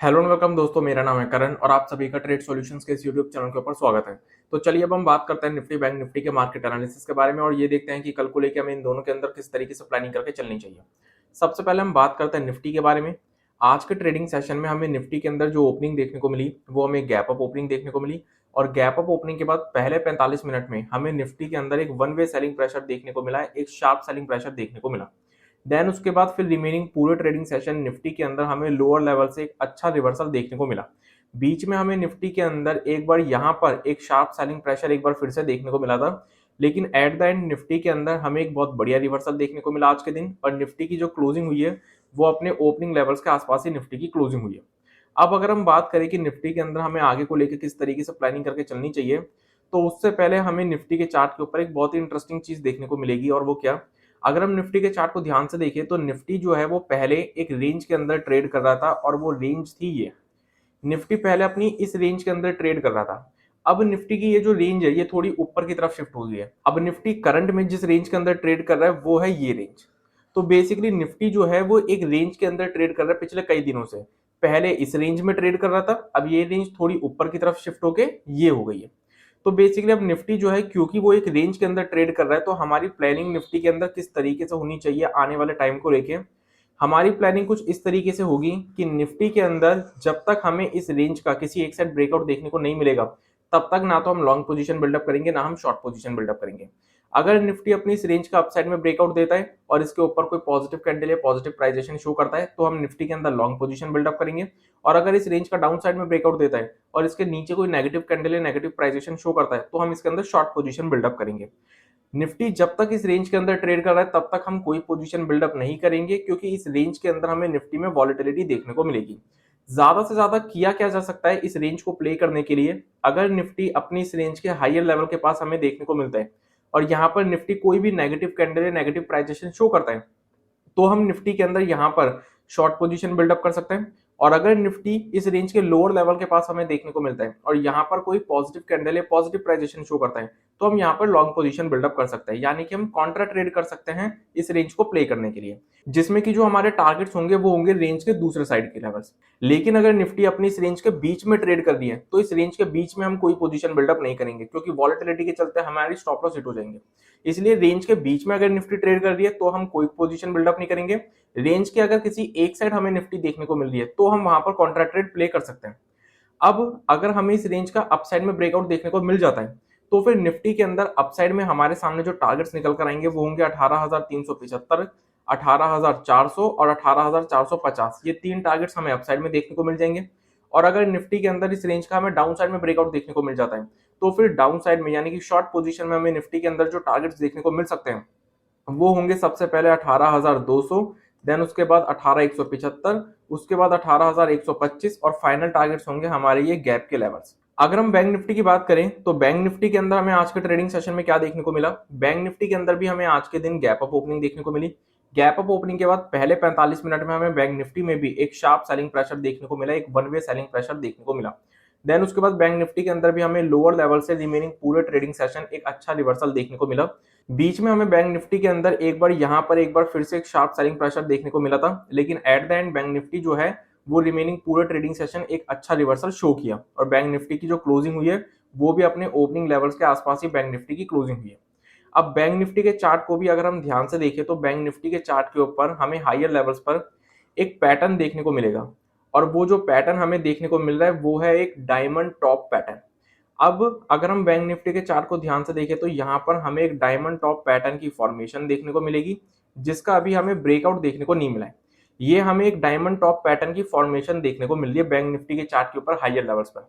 Hello and welcome दोस्तों, मेरा नाम है करण और आप सभी का ट्रेड सॉल्यूशंस के इस यूट्यूब चैनल के ऊपर स्वागत है। तो चलिए अब हम बात करते हैं निफ्टी बैंक निफ्टी के मार्केट एनालिसिस के बारे में और ये देखते हैं कि कल को लेकर हमें इन दोनों के अंदर किस तरीके से प्लानिंग करके चलनी चाहिए। सबसे पहले हम बात करते हैं निफ्टी के बारे में। आज के ट्रेडिंग सेशन में हमें निफ्टी के अंदर जो ओपनिंग देखने को मिली वो हमें गैप अप ओपनिंग देखने को मिली और गैप अप ओपनिंग के बाद पहले 45 मिनट में हमें निफ्टी के अंदर एक वन वे सेलिंग प्रेशर देखने को मिला, एक शार्प सेलिंग प्रेशर देखने को मिला। देन उसके बाद फिर रिमेनिंग पूरे ट्रेडिंग सेशन निफ्टी के अंदर हमें लोअर लेवल से एक अच्छा रिवर्सल देखने को मिला। बीच में हमें निफ्टी के अंदर एक बार यहाँ पर एक शार्प सेलिंग प्रेशर एक बार फिर से देखने को मिला था, लेकिन एट द एंड निफ्टी के अंदर हमें एक बहुत बढ़िया रिवर्सल देखने को मिला आज के दिन और निफ्टी की जो क्लोजिंग हुई है वो अपने ओपनिंग लेवल्स के आसपास ही निफ्टी की क्लोजिंग हुई है। अब अगर हम बात करें कि निफ्टी के अंदर हमें आगे को लेकर किस तरीके से प्लानिंग करके चलनी चाहिए, तो उससे पहले हमें निफ्टी के चार्ट के ऊपर एक बहुत ही इंटरेस्टिंग चीज देखने को मिलेगी और वो क्या, अगर हम निफ्टी के चार्ट को ध्यान से देखें तो निफ्टी जो है वो पहले एक रेंज के अंदर ट्रेड कर रहा था और वो रेंज थी ये। निफ्टी पहले अपनी इस रेंज के अंदर ट्रेड कर रहा था। अब निफ्टी की ये जो रेंज है ये थोड़ी ऊपर की तरफ शिफ्ट हो गई है। अब निफ्टी करंट में जिस रेंज के अंदर ट्रेड कर रहा है वो है ये रेंज। तो बेसिकली निफ्टी जो है वो एक रेंज के अंदर ट्रेड कर रहा है पिछले कई दिनों से। पहले इस रेंज में ट्रेड कर रहा था, अब ये रेंज थोड़ी ऊपर की तरफ शिफ्ट होके ये हो गई है। तो बेसिकली अब निफ्टी जो है क्योंकि वो एक रेंज के अंदर ट्रेड कर रहा है तो हमारी प्लानिंग निफ्टी के अंदर किस तरीके से होनी चाहिए आने वाले टाइम को लेके, हमारी प्लानिंग कुछ इस तरीके से होगी कि निफ्टी के अंदर जब तक हमें इस रेंज का किसी एक साइड ब्रेकआउट देखने को नहीं मिलेगा तब तक ना तो हम लॉन्ग पोजीशन बिल्डअप करेंगे ना हम शॉर्ट पोजीशन बिल्डअप करेंगे। अगर निफ्टी अपनी इस रेंज का अपसाइड में ब्रेकआउट देता है और इसके ऊपर कोई पॉजिटिव कैंडल या पॉजिटिव प्राइजेशन शो करता है तो हम निफ्टी के अंदर लॉन्ग पोजीशन बिल्डअप करेंगे। और अगर इस रेंज का डाउन साइड में ब्रेकआउट देता है और इसके नीचे कोई नेगेटिव कैंडल या नेगेटिव प्राइजेशन शो करता है तो हम इसके अंदर शॉर्ट पोजीशन बिल्डअप करेंगे। निफ्टी जब तक इस रेंज के अंदर ट्रेड कर रहा है तब तक हम कोई पोजीशन बिल्डअप नहीं करेंगे क्योंकि इस रेंज के अंदर हमें निफ्टी में वॉलेटिलिटी देखने को मिलेगी। ज्यादा से ज्यादा किया क्या जा सकता है इस रेंज को प्ले करने के लिए, अगर निफ्टी अपनी इस रेंज के हायर लेवल के पास हमें देखने को मिलता है और यहाँ पर निफ्टी कोई भी नेगेटिव कैंडल या नेगेटिव प्राइजेशन शो करता है तो हम निफ्टी के अंदर यहाँ पर शॉर्ट पोजीशन बिल्डअप कर सकते हैं। और अगर निफ्टी इस रेंज के लोअर लेवल के पास हमें देखने को मिलता है और यहाँ पर कोई पॉजिटिव कैंडल या पॉजिटिव प्राइजेशन शो करता है तो हम यहाँ पर लॉन्ग पोजीशन बिल्डअप कर सकते हैं, यानी कि हम कॉन्ट्रा ट्रेड कर सकते हैं इस रेंज को प्ले करने के लिए, जिसमें कि जो हमारे टारगेट्स होंगे वो होंगे रेंज के दूसरे साइड के लेवल्स। लेकिन अगर निफ्टी अपनी इस रेंज के बीच में ट्रेड कर रही है तो इस रेंज के बीच में हम कोई पोजीशन बिल्डअप नहीं करेंगे क्योंकि वॉलेटिलिटी के चलते हमारी स्टॉप लॉस हिट हो जाएंगे। इसलिए रेंज के बीच में अगर निफ्टी ट्रेड कर रही है तो हम कोई पोजीशन बिल्डअप नहीं करेंगे। रेंज के अगर किसी एक साइड हमें निफ्टी देखने को मिल रही है तो हम वहां पर कॉन्ट्रा ट्रेड प्ले कर सकते हैं। अब अगर हमें इस रेंज का अपसाइड में ब्रेकआउट देखने को मिल जाता है तो फिर निफ्टी के अंदर अपसाइड में हमारे सामने जो टारगेट्स निकल कर आएंगे वो होंगे 18,375, 18,400 और 18,450। ये तीन टारगेट्स हमें अपसाइड में देखने को मिल जाएंगे। और अगर निफ्टी के अंदर इस रेंज का हमें डाउन साइड में ब्रेकआउट देखने को मिल जाता है तो फिर डाउन साइड में यानी कि शॉर्ट पोजीशन में हमें निफ्टी के अंदर जो टारगेट्स देखने को मिल सकते हैं वो होंगे सबसे पहले 18,200, देन उसके बाद 18,175, उसके बाद 18,125 और फाइनल टारगेट्स होंगे हमारे ये गैप के लेवल्स। अगर हम बैंक निफ्टी की बात करें तो बैंक निफ्टी के अंदर हमें आज के ट्रेडिंग सेशन में क्या देखने को मिला, बैंक निफ्टी के अंदर भी हमें आज के दिन गैप अप ओपनिंग देखने को मिली। गैप अप ओपनिंग के बाद पहले 45 मिनट में हमें बैंक निफ्टी में भी एक शार्प सेलिंग प्रेशर देखने को मिला, एक वन वे सेलिंग प्रेशर देखने को मिला। देन उसके बाद बैंक निफ्टी के अंदर भी हमें लोअर लेवल से रिमेनिंग पूरे ट्रेडिंग सेशन एक अच्छा रिवर्सल देखने को मिला। बीच में हमें बैंक निफ्टी के अंदर एक बार यहाँ पर एक बार फिर से एक शार्प सेलिंग प्रेशर देखने को मिला था, लेकिन at the end bank Nifty जो है वो रिमेनिंग पूरे ट्रेडिंग सेशन एक अच्छा रिवर्सल शो किया और बैंक निफ्टी की जो क्लोजिंग हुई है वो भी अपने ओपनिंग लेवल्स के आसपास ही बैंक निफ्टी की क्लोजिंग हुई है। अब बैंक निफ्टी के चार्ट को भी अगर हम ध्यान से देखें तो बैंक निफ्टी के चार्ट के ऊपर हमें हायर लेवल्स पर एक पैटर्न देखने को मिलेगा और वो जो पैटर्न हमें देखने को मिल रहा है वो है एक डायमंड टॉप पैटर्न। अब अगर हम बैंक निफ्टी के चार्ट को ध्यान से देखें तो यहाँ पर हमें एक डायमंड टॉप पैटर्न की फॉर्मेशन देखने को मिलेगी जिसका अभी हमें ब्रेकआउट देखने को नहीं मिला है। ये हमें एक डायमंड टॉप पैटर्न की फॉर्मेशन देखने को मिल रही है बैंक निफ्टी के चार्ट के ऊपर हायर लेवल्स पर।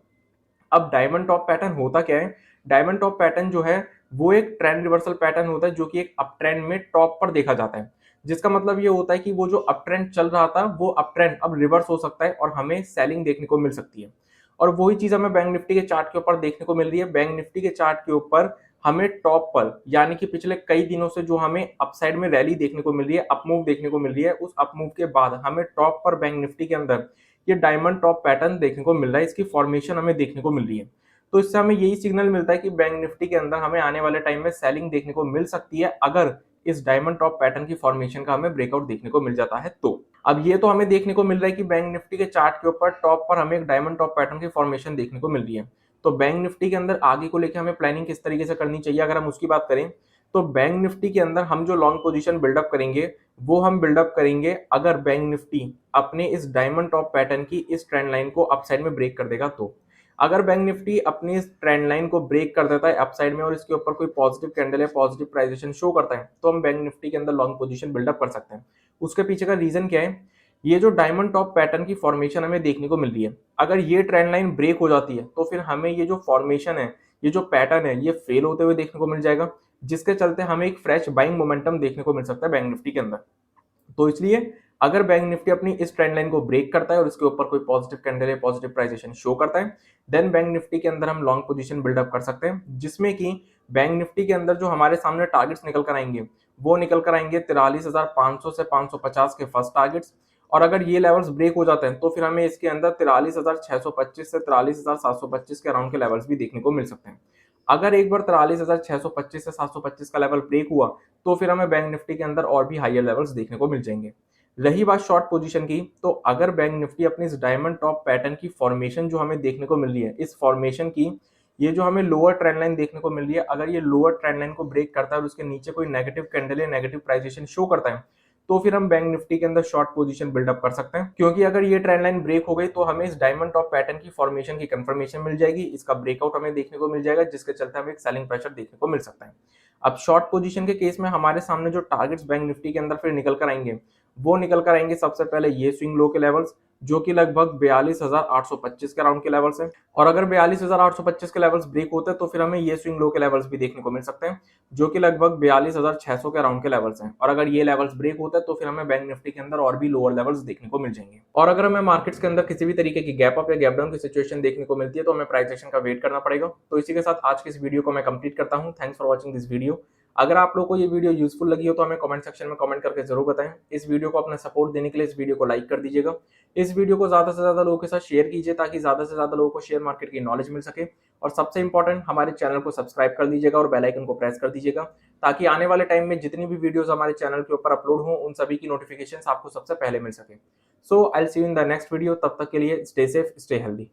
अब डायमंड टॉप पैटर्न होता क्या है, डायमंड टॉप पैटर्न जो है वो एक ट्रेंड रिवर्सल पैटर्न होता है जो कि एक अप ट्रेंड में टॉप पर देखा जाता है, जिसका मतलब ये होता है कि वो जो अप ट्रेंड चल रहा था वो अप ट्रेंड अब रिवर्स हो सकता है और हमें सेलिंग देखने को मिल सकती है। और वही चीज हमें बैंक निफ्टी के चार्ट के ऊपर देखने को मिल रही है। बैंक निफ्टी के चार्ट के ऊपर हमें टॉप पर यानी कि पिछले कई दिनों से जो हमें अपसाइड में रैली देखने को मिल रही है, अपमूव देखने को मिल रही है, उस अपमूव के बाद हमें टॉप पर बैंक निफ्टी के अंदर ये डायमंड टॉप पैटर्न देखने को मिल रहा है, इसकी फॉर्मेशन हमें देखने को मिल रही है। तो इससे हमें यही सिग्नल मिलता है कि बैंक निफ्टी के अंदर हमें आने वाले टाइम में सेलिंग देखने को मिल सकती है अगर इस डायमंड टॉप पैटर्न की फॉर्मेशन का हमें ब्रेकआउट देखने को मिल जाता है। तो अब ये तो हमें देखने को मिल रहा है कि बैंक निफ्टी के चार्ट के ऊपर टॉप पर हमें एक डायमंड टॉप पैटर्न की फॉर्मेशन देखने को मिल रही है। तो बैंक निफ्टी के अंदर आगे को लेकर हमें प्लानिंग किस तरीके से करनी चाहिए, अगर हम उसकी बात करें तो बैंक निफ्टी के अंदर हम जो लॉन्ग पोजीशन बिल्डअप करेंगे वो हम बिल्डअप करेंगे अगर बैंक निफ्टी अपने इस डायमंड टॉप पैटर्न की इस ट्रेंड लाइन को अपसाइड में ब्रेक कर देगा। तो अगर बैंक निफ्टी अपनी इस ट्रेंड लाइन को ब्रेक कर देता है अपसाइड में और इसके ऊपर कोई पॉजिटिव कैंडल या पॉजिटिव प्राइजेशन शो करता है तो हम बैंक निफ्टी के अंदर लॉन्ग पोजीशन बिल्डअप कर सकते हैं। उसके पीछे का रीजन क्या है, ये जो डायमंड टॉप पैटर्न की फॉर्मेशन हमें देखने को मिल रही है, अगर ये ट्रेंड लाइन ब्रेक हो जाती है तो फिर हमें ये जो फॉर्मेशन है, ये जो पैटर्न है, ये फेल होते हुए देखने को मिल जाएगा, जिसके चलते हमें एक फ्रेश बाइंग मोमेंटम देखने को मिल सकता है बैंक निफ्टी के अंदर। तो इसलिए अगर बैंक निफ्टी अपनी इस ट्रेंड लाइन को ब्रेक करता है और इसके ऊपर कोई पॉजिटिव कैंडल या पॉजिटिव प्राइजेशन शो करता है, देन बैंक निफ्टी के अंदर हम लॉन्ग पोजीशन बिल्डअप कर सकते हैं, जिसमें कि बैंक निफ्टी के अंदर जो हमारे सामने टारगेट्स निकल कर आएंगे वो निकल कर आएंगे 43,500 से 550 के फर्स्ट टारगेट्स। और अगर ये लेवल्स ब्रेक हो जाते हैं तो फिर हमें इसके अंदर 43,625 से 43,725 के अराउंड के लेवल्स भी देखने को मिल सकते हैं। अगर एक बार 43,625 से 725 का लेवल ब्रेक हुआ तो फिर हमें बैंक निफ्टी के अंदर और भी हायर लेवल्स देखने को मिल जाएंगे। रही बात शॉर्ट पोजीशन की, तो अगर बैंक निफ्टी अपनी इस डायमंड टॉप पैटर्न की फॉर्मेशन जो हमें देखने को मिल रही है, इस फॉर्मेशन की ये जो हमें लोअर ट्रेंड लाइन देखने को मिल रही है, अगर ये लोअर ट्रेंड लाइन को ब्रेक करता है और उसके नीचे कोई नेगेटिव कैंडल या नेगेटिव प्राइजेशन शो करता है तो फिर हम बैंक निफ्टी के अंदर शॉर्ट पोजीशन बिल्डअप कर सकते हैं, क्योंकि अगर ये ट्रेंड लाइन ब्रेक हो गई तो हमें इस डायमंड टॉप पैटर्न की फॉर्मेशन की कंफर्मेशन मिल जाएगी, इसका ब्रेकआउट हमें देखने को मिल जाएगा, जिसके चलते हमें एक सेलिंग प्रेशर देखने को मिल सकता है। अब शॉर्ट पोजीशन के केस में हमारे सामने जो टारगेट्स बैंक निफ्टी के अंदर फिर निकल कर आएंगे वो निकल कर आएंगे सबसे पहले ये स्विंग लो के लेवल्स, जो कि लगभग 42,825 के अराउंड के लेवल्स हैं। और अगर 42,825 के लेवल्स ब्रेक होते हैं तो फिर हमें ये स्विंग लो के लेवल्स भी देखने को मिल सकते हैं, जो कि लगभग 42,600 के अराउंड के लेवल्स हैं। और अगर ये लेवल्स ब्रेक होते हैं तो फिर हमें बैंक निफ्टी के अंदर और भी लोअर लेवल्स देखने को मिल जाएंगे। और अगर हमें मार्केट्स के अंदर किसी भी तरीके की गैप अप या गैप डाउन की सिचुएशन देखने को मिलती है तो हमें प्राइस एक्शन का वेट करना पड़ेगा। तो इसी के साथ आज की इस वीडियो को मैं कंप्लीट करता हूं। Thanks for watching this video. अगर आप लोगों को ये वीडियो यूजफुल लगी हो तो हमें कमेंट सेक्शन में कमेंट करके जरूर बताएं। इस वीडियो को अपना सपोर्ट देने के लिए इस वीडियो को लाइक कर दीजिएगा। इस वीडियो को ज्यादा से ज्यादा लोगों के साथ शेयर कीजिए ताकि ज्यादा से ज्यादा लोगों को शेयर मार्केट की नॉलेज मिल सके। और सबसे इंपॉर्टेंट, हमारे चैनल को सब्सक्राइब कर दीजिएगा और बेल आइकन को प्रेस कर दीजिएगा ताकि आने वाले टाइम में जितनी भी वीडियोस हमारे चैनल के ऊपर अपलोड हो उन सभी की नोटिफिकेशन आपको सबसे पहले मिल सके। So I will see you in the next video. तब तक के लिए स्टे सेफ, स्टे हेल्दी।